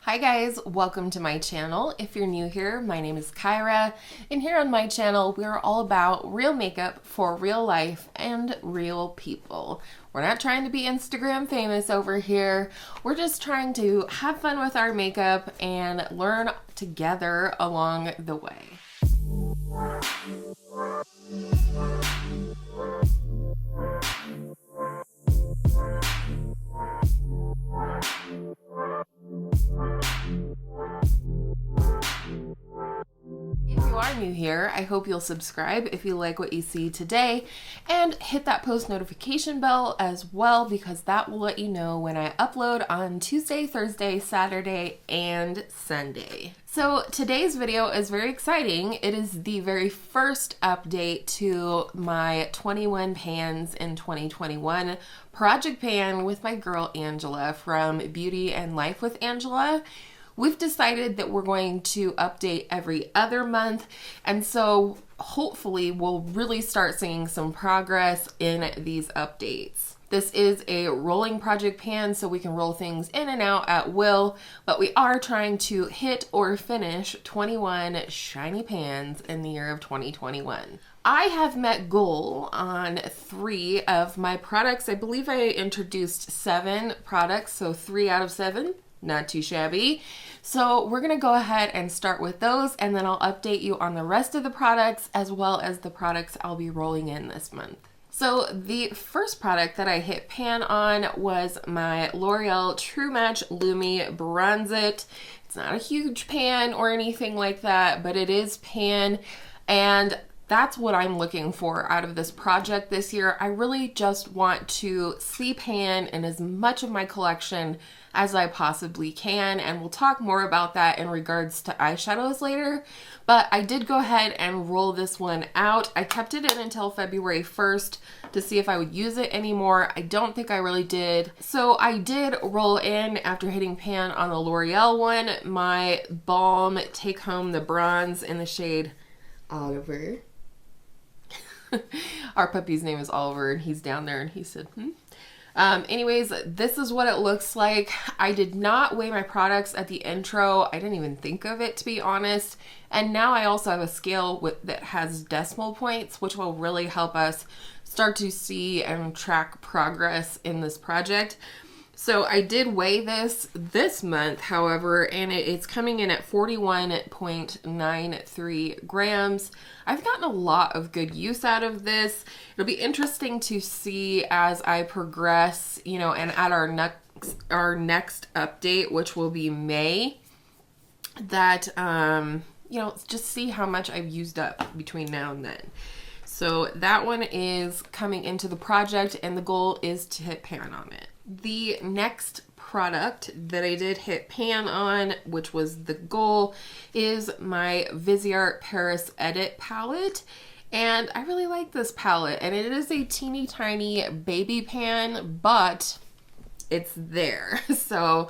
Hi guys, welcome to my channel. If you're new here, my name is Kyra, and here on my channel we are all about real makeup for real life and real people. We're not trying to be Instagram famous over here. We're just trying to have fun with our makeup and learn together along the way. If you are new here, I hope you'll subscribe if you like what you see today, and hit that post notification bell as well, because that will let you know when I upload on Tuesday, Thursday, Saturday, and Sunday. So today's video is very exciting. It is the very first update to my 21 pans in 2021 project pan with my girl Angela from Beauty and Life with Angela. We've decided that we're going to update every other month, and so hopefully we'll really start seeing some progress in these updates. This is a rolling project pan, so we can roll things in and out at will, but we are trying to hit or finish 21 shiny pans in the year of 2021. I have met goal on 3 of my products. I believe I introduced 7 products, so 3 out of 7. Not too shabby. So we're gonna go ahead and start with those, and then I'll update you on the rest of the products as well as the products I'll be rolling in this month. So the first product that I hit pan on was my L'Oreal True Match Lumi Bronze It. It's not a huge pan or anything like that, but it is pan, and that's what I'm looking for out of this project this year. I really just want to see pan in as much of my collection as I possibly can, and we'll talk more about that in regards to eyeshadows later. But I did go ahead and roll this one out. I kept it in until February 1st to see if I would use it anymore. I don't think I really did. So I did roll in, after hitting pan on the L'Oreal one, my Balm Take Home the Bronze in the shade Oliver. Our puppy's name is Oliver, and he's down there, and he said, anyways, this is what it looks like. I did not weigh my products at the intro. I didn't even think of it, to be honest. And now I also have a scale that has decimal points, which will really help us start to see and track progress in this project. So I did weigh this month, however, and it's coming in at 41.93 grams. I've gotten a lot of good use out of this. It'll be interesting to see as I progress, and at our next update, which will be May, that, just see how much I've used up between now and then. So that one is coming into the project, and the goal is to hit pan on it. The next product that I did hit pan on, which was the goal, is my Viseart Paris Edit palette. And I really like this palette, and it is a teeny tiny baby pan, but it's there. So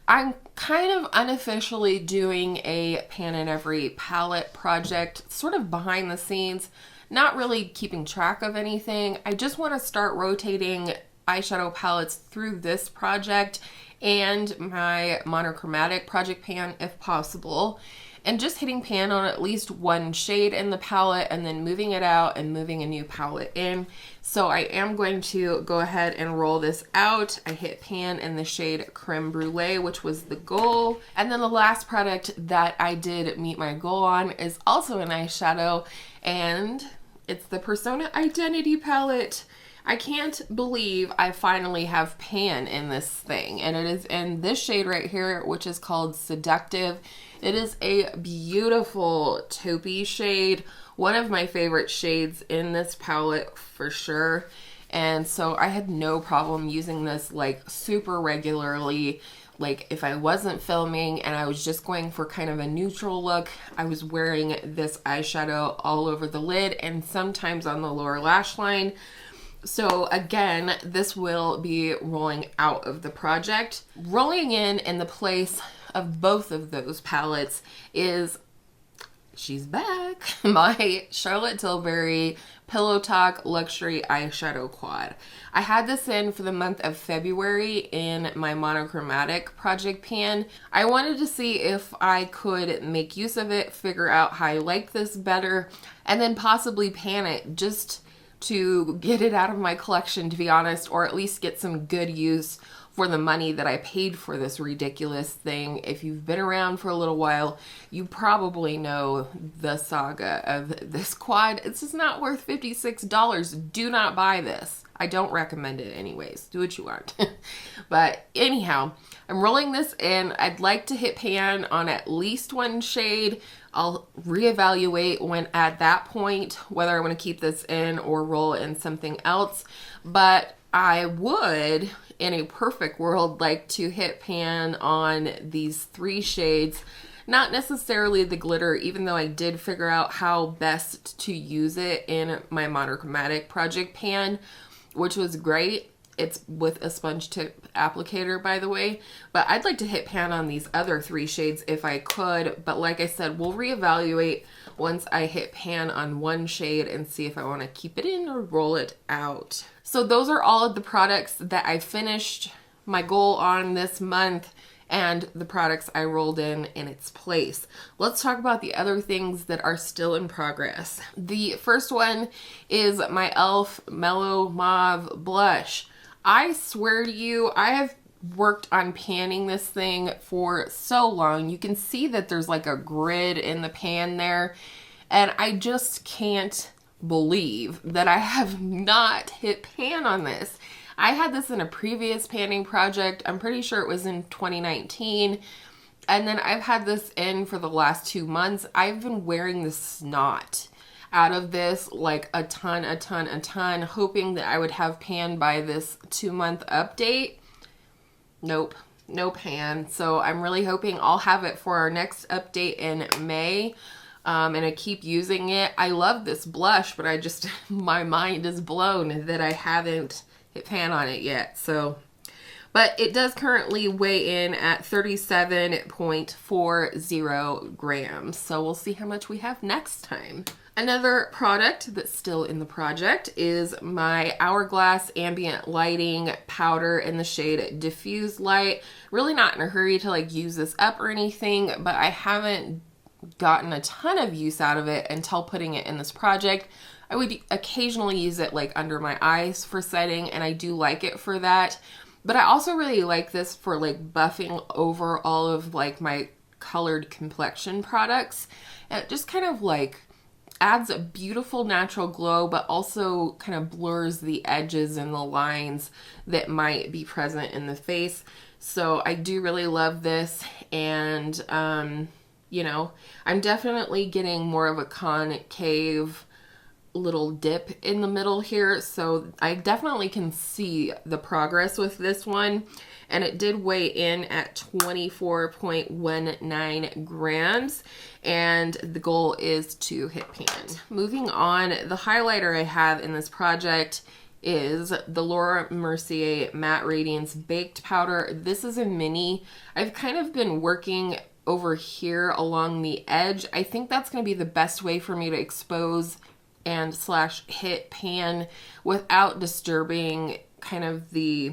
I'm kind of unofficially doing a pan in every palette project, sort of behind the scenes, not really keeping track of anything. I just want to start rotating eyeshadow palettes through this project and my monochromatic project pan if possible, and just hitting pan on at least one shade in the palette and then moving it out and moving a new palette in. So I am going to go ahead and roll this out. I hit pan in the shade Creme Brulee, which was the goal. And then the last product that I did meet my goal on is also an eyeshadow, and it's the Persona Identity palette. I can't believe I finally have pan in this thing, and it is in this shade right here, which is called Seductive. It is a beautiful taupey shade, one of my favorite shades in this palette for sure, and so I had no problem using this like super regularly. Like if I wasn't filming and I was just going for kind of a neutral look, I was wearing this eyeshadow all over the lid and sometimes on the lower lash line. So again, this will be rolling out of the project. Rolling in the place of both of those palettes is, she's back, my Charlotte Tilbury Pillow Talk Luxury Eyeshadow Quad. I had this in for the month of February in my monochromatic project pan. I wanted to see if I could make use of it, figure out how I like this better, and then possibly pan it just to get it out of my collection, to be honest, or at least get some good use for the money that I paid for this ridiculous thing. If you've been around for a little while, you probably know the saga of this quad. It's just not worth $56. Do not buy this. I don't recommend it anyways. Do what you want. But anyhow, I'm rolling this in. I'd like to hit pan on at least one shade. I'll reevaluate when at that point whether I want to keep this in or roll in something else. But I would, in a perfect world, like to hit pan on these 3 shades. Not necessarily the glitter, even though I did figure out how best to use it in my monochromatic project pan, which was great. It's with a sponge tip applicator, by the way. But I'd like to hit pan on these other 3 shades if I could. But like I said, we'll reevaluate once I hit pan on one shade and see if I want to keep it in or roll it out. So those are all of the products that I finished my goal on this month and the products I rolled in its place. Let's talk about the other things that are still in progress. The first one is my e.l.f. Mellow Mauve Blush. I swear to you, I have worked on panning this thing for so long. You can see that there's like a grid in the pan there, and I just can't believe that I have not hit pan on this. I had this in a previous panning project. I'm pretty sure it was in 2019. And then I've had this in for the last 2 months. I've been wearing the snot out of this like a ton, hoping that I would have pan by this 2-month update. Nope, no pan. So I'm really hoping I'll have it for our next update in May. And I keep using it. I love this blush, but I just, my mind is blown that I haven't hit pan on it yet. So, but it does currently weigh in at 37.40 grams. So we'll see how much we have next time. Another product that's still in the project is my Hourglass Ambient Lighting Powder in the shade Diffused Light. Really not in a hurry to like use this up or anything, but I haven't gotten a ton of use out of it until putting it in this project. I would occasionally use it like under my eyes for setting, and I do like it for that. But I also really like this for like buffing over all of like my colored complexion products. And it just kind of like adds a beautiful natural glow, but also kind of blurs the edges and the lines that might be present in the face. So I do really love this, and you know, I'm definitely getting more of a concave little dip in the middle here, so I definitely can see the progress with this one. And it did weigh in at 24.19 grams, and the goal is to hit pan. Moving on, the highlighter I have in this project is the Mercier Matte Radiance Baked Powder. This is a mini. I've kind of been working over here along the edge. I think that's going to be the best way for me to expose and / hit pan without disturbing kind of the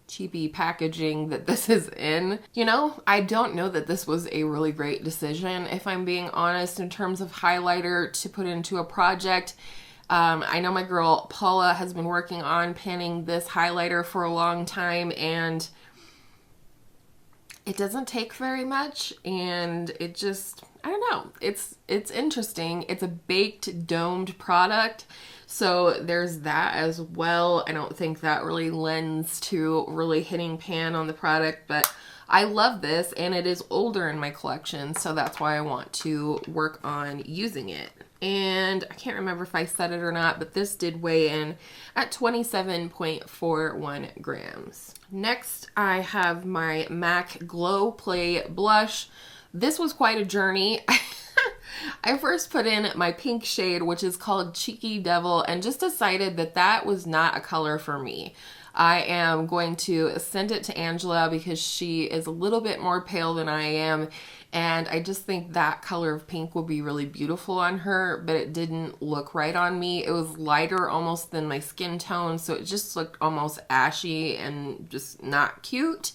cheapy packaging that this is in. You know, I don't know that this was a really great decision, if I'm being honest, in terms of highlighter to put into a project. I know my girl Paula has been working on panning this highlighter for a long time, and it doesn't take very much, and it just, I don't know, it's interesting. It's a baked domed product, so there's that as well. I don't think that really lends to really hitting pan on the product, but I love this, and it is older in my collection, so that's why I want to work on using it. And I can't remember if I said it or not, but this did weigh in at 27.41 grams. Next, I have my MAC Glow Play Blush. This was quite a journey. I first put in my pink shade, which is called Cheeky Devil, and just decided that that was not a color for me. I am going to send it to Angela because she is a little bit more pale than I am, and I just think that color of pink will be really beautiful on her, but it didn't look right on me. It was lighter almost than my skin tone, so it just looked almost ashy and just not cute.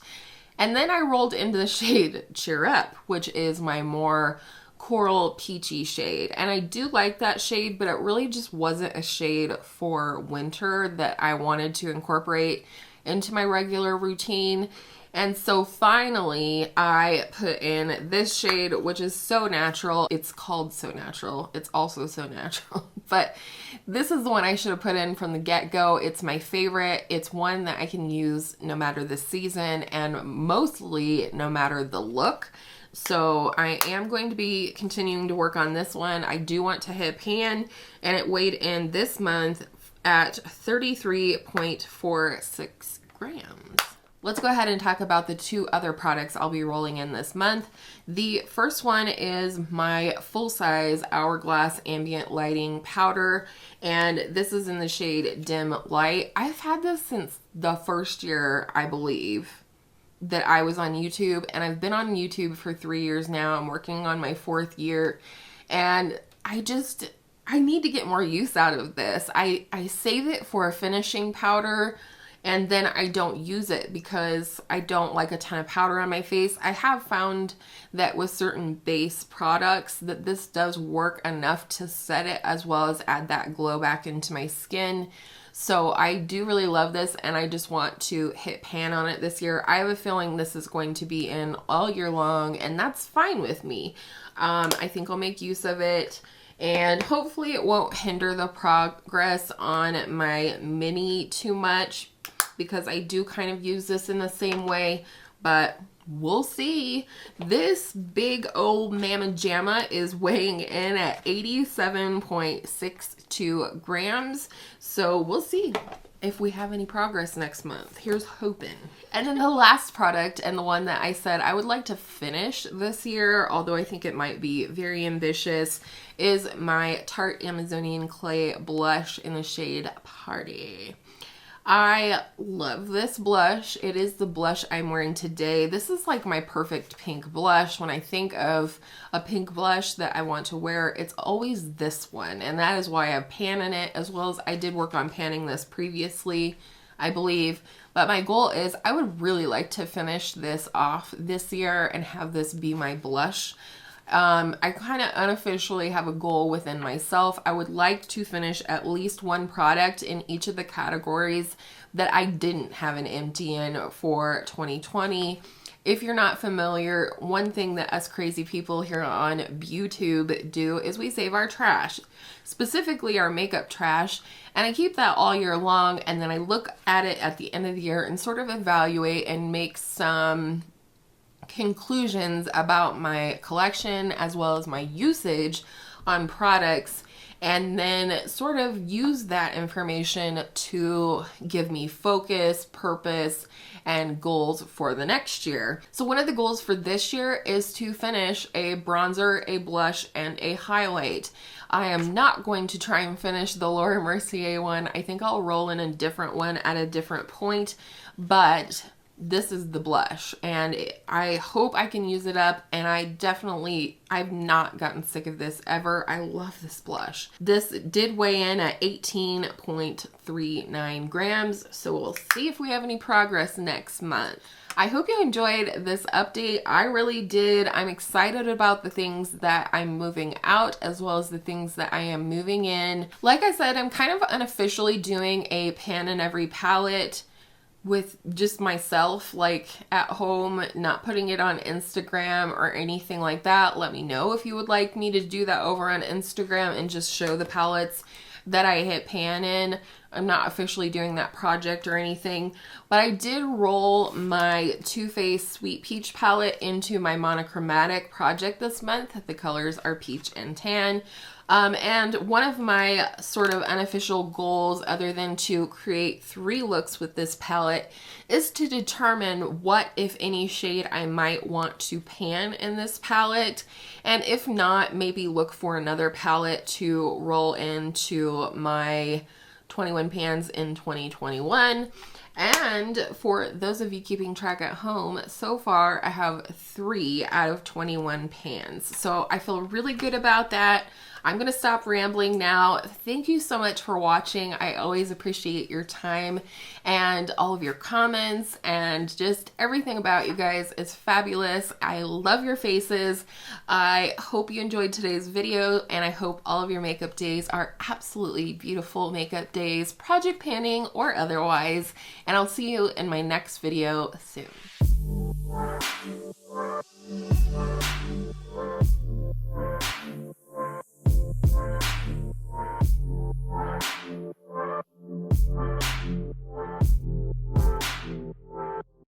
And then I rolled into the shade Cheer Up, which is my more coral peachy shade, and I do like that shade, but it really just wasn't a shade for winter that I wanted to incorporate into my regular routine. And so finally I put in this shade, which is So Natural. It's called So Natural. It's also so natural, but this is the one I should have put in from the get-go. It's my favorite. It's one that I can use no matter the season and mostly no matter the look. So I am going to be continuing to work on this one. I do want to hit pan, and it weighed in this month at 33.46 grams. Let's go ahead and talk about the two other products I'll be rolling in this month. The first one is my full-size Hourglass Ambient Lighting Powder, and this is in the shade Dim Light. I've had this since the first year, I believe, that I was on YouTube, and I've been on YouTube for 3 years now. I'm working on my 4th year, and I need to get more use out of this. I save it for a finishing powder, and then I don't use it because I don't like a ton of powder on my face. I have found that with certain base products that this does work enough to set it as well as add that glow back into my skin. So I do really love this, and I just want to hit pan on it this year. I have a feeling this is going to be in all year long, and that's fine with me. I think I'll make use of it, and hopefully it won't hinder the progress on my mini too much, because I do kind of use this in the same way, but we'll see. This big old mamma jamma is weighing in at 87.62 grams. So we'll see if we have any progress next month. Here's hoping. And then the last product, and the one that I said I would like to finish this year, although I think it might be very ambitious, is my Tarte Amazonian Clay Blush in the shade Party. I love this blush. It is the blush I'm wearing today. This is like my perfect pink blush. When I think of a pink blush that I want to wear, it's always this one. And that is why I have pan in it, as well as I did work on panning this previously, I believe. But my goal is I would really like to finish this off this year and have this be my blush. I kind of unofficially have a goal within myself. I would like to finish at least one product in each of the categories that I didn't have an empty in for 2020. If you're not familiar, one thing that us crazy people here on BeauTube do is we save our trash, specifically our makeup trash, and I keep that all year long, and then I look at it at the end of the year and sort of evaluate and make some conclusions about my collection as well as my usage on products, and then sort of use that information to give me focus, purpose, and goals for the next year. So one of the goals for this year is to finish a bronzer, a blush, and a highlight. I am not going to try and finish the Laura Mercier one. I think I'll roll in a different one at a different point, but this is the blush, and I hope I can use it up, and I've not gotten sick of this ever. I love this blush. This did weigh in at 18.39 grams, so we'll see if we have any progress next month. I hope you enjoyed this update. I really did. I'm excited about the things that I'm moving out as well as the things that I am moving in. Like I said, I'm kind of unofficially doing a pan in every palette with just myself, like at home, not putting it on Instagram or anything like that. Let me know if you would like me to do that over on Instagram and just show the palettes that I hit pan in. I'm not officially doing that project or anything, but I did roll my Too Faced Sweet Peach palette into my monochromatic project this month. The colors are peach and tan. And one of my sort of unofficial goals, other than to create 3 looks with this palette, is to determine what, if any, shade I might want to pan in this palette. And if not, maybe look for another palette to roll into my 21 pans in 2021. And for those of you keeping track at home, so far I have 3 out of 21 pans. So I feel really good about that. I'm gonna stop rambling now. Thank you so much for watching. I always appreciate your time and all of your comments, and just everything about you guys is fabulous. I love your faces. I hope you enjoyed today's video, and I hope all of your makeup days are absolutely beautiful makeup days, project panning or otherwise. And I'll see you in my next video soon.